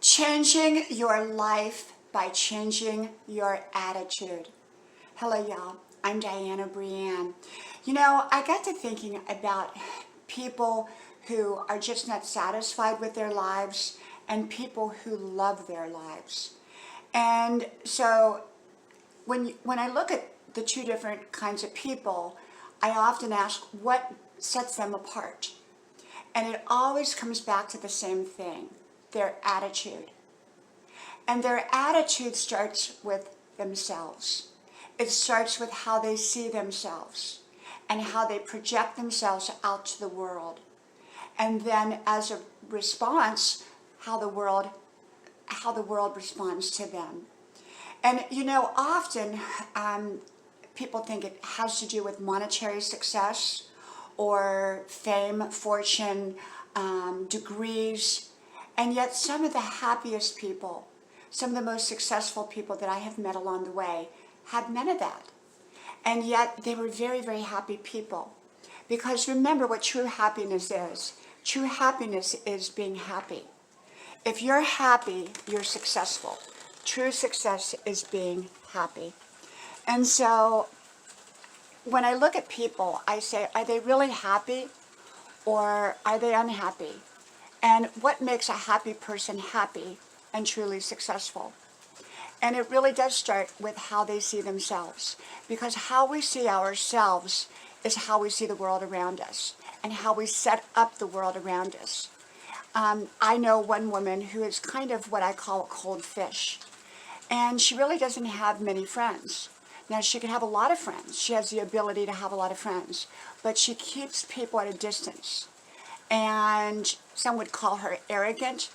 Changing your life by changing your attitude. Hello, y'all. I'm Diana Brienne. I got to thinking about people who are just not satisfied with their lives and people who love their lives. And so when I look at the two different kinds of people, I often ask what sets them apart. And it always comes back to the same thing, their attitude. And their attitude starts with themselves. It starts with how they see themselves and how they project themselves out to the world. And then as a response, how the world responds to them. And often people think it has to do with monetary success or fame, fortune, degrees. And yet some of the happiest people, some of the most successful people that I have met along the way had none of that. And yet they were very, very happy people. Because remember what true happiness is. True happiness is being happy. If you're happy, you're successful. True success is being happy. And so when I look at people, I say, are they really happy or are they unhappy? And what makes a happy person happy and truly successful? And it really does start with how they see themselves. Because how we see ourselves is how we see the world around us and how we set up the world around us. I know one woman who is kind of what I call a cold fish. And she really doesn't have many friends. Now, she can have a lot of friends. She has the ability to have a lot of friends. But she keeps people at a distance. And some would call her arrogant.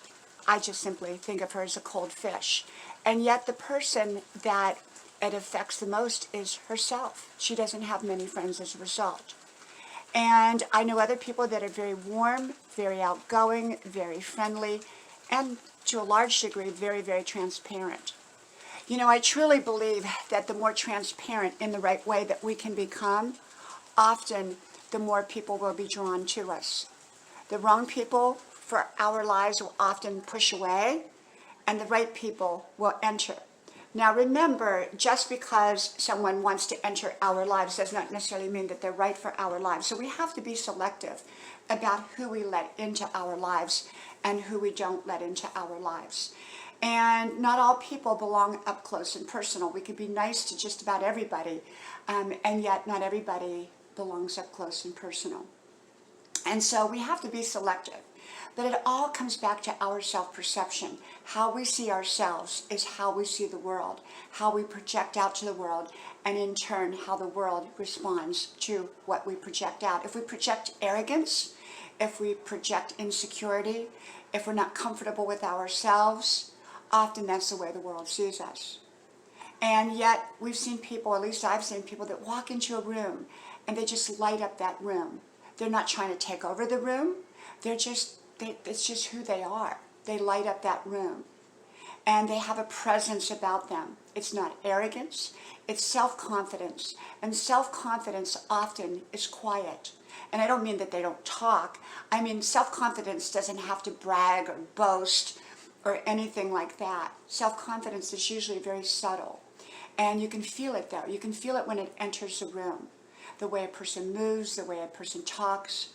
I just simply think of her as a cold fish. And yet the person that it affects the most is herself. She doesn't have many friends as a result. And I know other people that are very warm, very outgoing, very friendly, and to a large degree, very, very transparent. I truly believe that the more transparent in the right way that we can become, often the more people will be drawn to us. The wrong people for our lives will often push away, and the right people will enter. Now remember, just because someone wants to enter our lives does not necessarily mean that they're right for our lives. So we have to be selective about who we let into our lives and who we don't let into our lives. And not all people belong up close and personal. We can be nice to just about everybody, and yet not everybody belongs up close and personal. And so we have to be selective. But it all comes back to our self-perception. How we see ourselves is how we see the world, how we project out to the world, and in turn, how the world responds to what we project out. If we project arrogance, if we project insecurity, if we're not comfortable with ourselves, often that's the way the world sees us. And yet we've seen people, at least I've seen people that walk into a room and they just light up that room. They're not trying to take over the room. It's just who they are. They light up that room. And they have a presence about them. It's not arrogance, it's self-confidence. And self-confidence often is quiet. And I don't mean that they don't talk. I mean, self-confidence doesn't have to brag or boast or anything like that. Self-confidence is usually very subtle. And you can feel it though. You can feel it when it enters the room. The way a person moves, the way a person talks.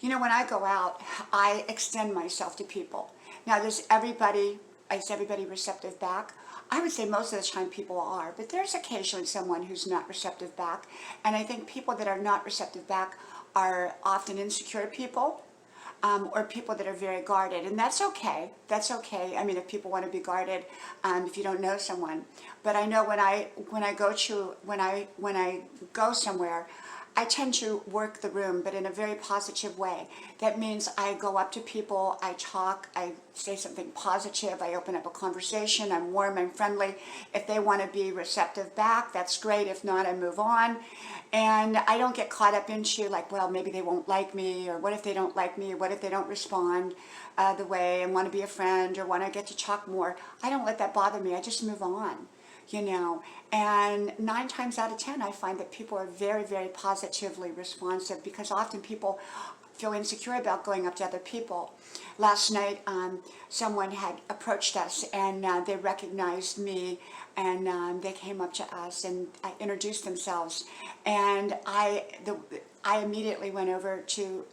When I go out, I extend myself to people. Now, is everybody receptive back? I would say most of the time people are, but there's occasionally someone who's not receptive back. And I think people that are not receptive back are often insecure people, or people that are very guarded, and that's okay. That's okay. I mean, if people want to be guarded, if you don't know someone. But I know when I go somewhere, I tend to work the room, but in a very positive way. That means I go up to people, I talk, I say something positive, I open up a conversation, I'm warm, I'm friendly. If they want to be receptive back, that's great. If not, I move on. And I don't get caught up into like, well, maybe they won't like me, or what if they don't like me, what if they don't respond the way and want to be a friend or want to get to talk more. I don't let that bother me. I just move on. And 9 times out of 10, I find that people are very, very positively responsive, because often people feel insecure about going up to other people. Last night, someone had approached us, and they recognized me, and they came up to us and introduced themselves, and I immediately went over to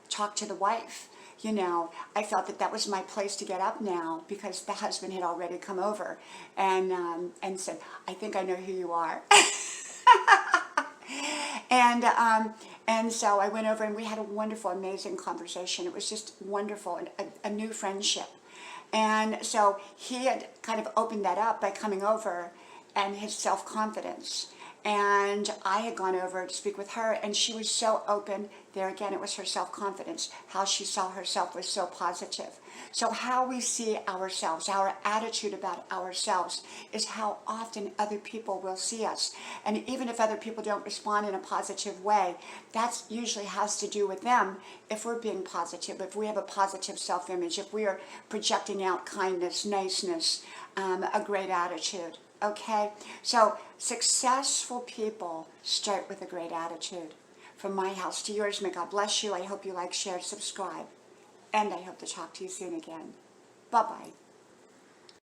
talk to the wife. You know, I felt that that was my place to get up now, because the husband had already come over and said, "I think I know who you are." And so I went over and we had a wonderful, amazing conversation. It was just wonderful, and a new friendship. And so he had kind of opened that up by coming over, and his self-confidence. And I had gone over to speak with her, and she was so open. There again, it was her self-confidence. How she saw herself was so positive. So how we see ourselves, our attitude about ourselves, is how often other people will see us. And even if other people don't respond in a positive way, that usually has to do with them. If we're being positive, if we have a positive self-image, if we are projecting out kindness, niceness, a great attitude. Okay, so successful people start with a great attitude. From my house to yours, may God bless you. I hope you like, share, subscribe, and I hope to talk to you soon again. Bye-bye.